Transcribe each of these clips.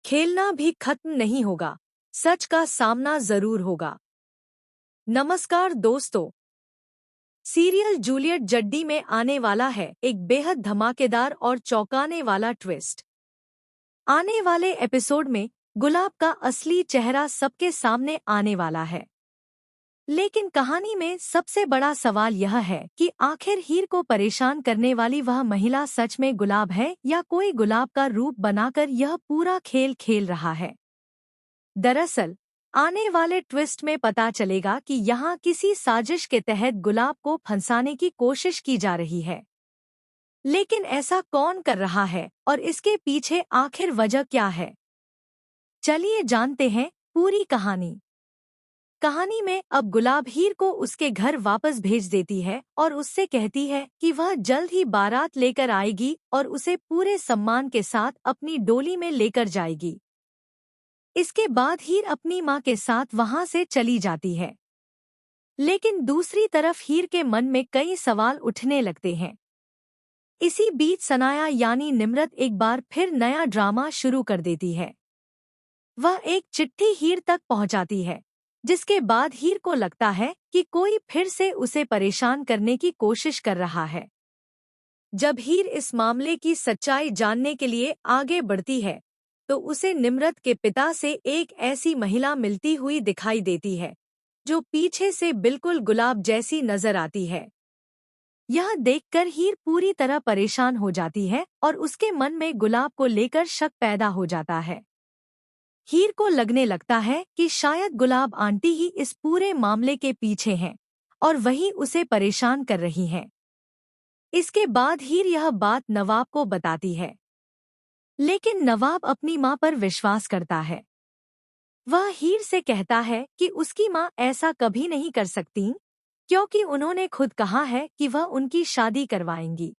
खेलना भी खत्म नहीं होगा, सच का सामना जरूर होगा। नमस्कार दोस्तों, सीरियल जूलियट जड्डी में आने वाला है एक बेहद धमाकेदार और चौंकाने वाला ट्विस्ट। आने वाले एपिसोड में गुलाब का असली चेहरा सबके सामने आने वाला है। लेकिन कहानी में सबसे बड़ा सवाल यह है कि आखिर हीर को परेशान करने वाली वह महिला सच में गुलाब है या कोई गुलाब का रूप बनाकर यह पूरा खेल खेल रहा है। दरअसल आने वाले ट्विस्ट में पता चलेगा कि यहाँ किसी साजिश के तहत गुलाब को फंसाने की कोशिश की जा रही है। लेकिन ऐसा कौन कर रहा है और इसके पीछे आखिर वजह क्या है? चलिए जानते हैं पूरी कहानी। कहानी में अब गुलाब हीर को उसके घर वापस भेज देती है और उससे कहती है कि वह जल्द ही बारात लेकर आएगी और उसे पूरे सम्मान के साथ अपनी डोली में लेकर जाएगी। इसके बाद हीर अपनी माँ के साथ वहां से चली जाती है। लेकिन दूसरी तरफ हीर के मन में कई सवाल उठने लगते हैं। इसी बीच सनाया यानी निम्रत एक बार फिर नया ड्रामा शुरू कर देती है। वह एक चिट्ठी हीर तक पहुंचाती है, जिसके बाद हीर को लगता है कि कोई फिर से उसे परेशान करने की कोशिश कर रहा है। जब हीर इस मामले की सच्चाई जानने के लिए आगे बढ़ती है तो उसे निम्रत के पिता से एक ऐसी महिला मिलती हुई दिखाई देती है जो पीछे से बिल्कुल गुलाब जैसी नजर आती है। यह देखकर हीर पूरी तरह परेशान हो जाती है और उसके मन में गुलाब को लेकर शक पैदा हो जाता है। हीर को लगने लगता है कि शायद गुलाब आंटी ही इस पूरे मामले के पीछे हैं और वही उसे परेशान कर रही हैं। इसके बाद हीर यह बात नवाब को बताती है, लेकिन नवाब अपनी माँ पर विश्वास करता है। वह हीर से कहता है कि उसकी माँ ऐसा कभी नहीं कर सकती, क्योंकि उन्होंने खुद कहा है कि वह उनकी शादी करवाएंगी।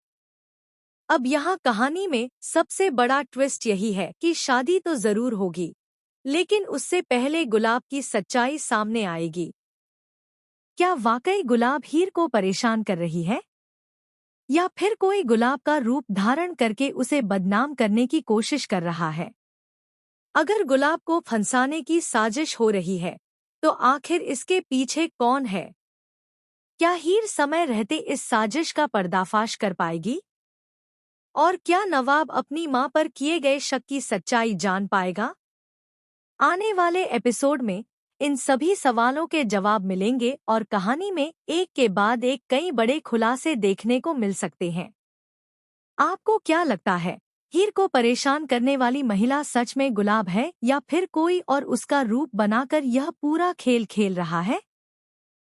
अब यहाँ कहानी में सबसे बड़ा ट्विस्ट यही है कि शादी तो जरूर होगी, लेकिन उससे पहले गुलाब की सच्चाई सामने आएगी। क्या वाकई गुलाब हीर को परेशान कर रही है, या फिर कोई गुलाब का रूप धारण करके उसे बदनाम करने की कोशिश कर रहा है? अगर गुलाब को फंसाने की साजिश हो रही है, तो आखिर इसके पीछे कौन है? क्या हीर समय रहते इस साजिश का पर्दाफाश कर पाएगी? और क्या नवाब अपनी मां पर किए गए शक की सच्चाई जान पाएगा? आने वाले एपिसोड में इन सभी सवालों के जवाब मिलेंगे और कहानी में एक के बाद एक कई बड़े खुलासे देखने को मिल सकते हैं। आपको क्या लगता है, हीर को परेशान करने वाली महिला सच में गुलाब है या फिर कोई और उसका रूप बनाकर यह पूरा खेल खेल रहा है?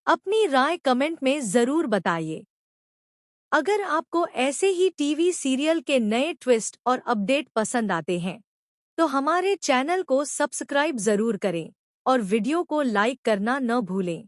अपनी राय कमेंट में जरूर बताइए। अगर आपको ऐसे ही टीवी सीरियल के नए ट्विस्ट और अपडेट पसंद आते हैं तो हमारे चैनल को सब्सक्राइब जरूर करें और वीडियो को लाइक करना न भूलें।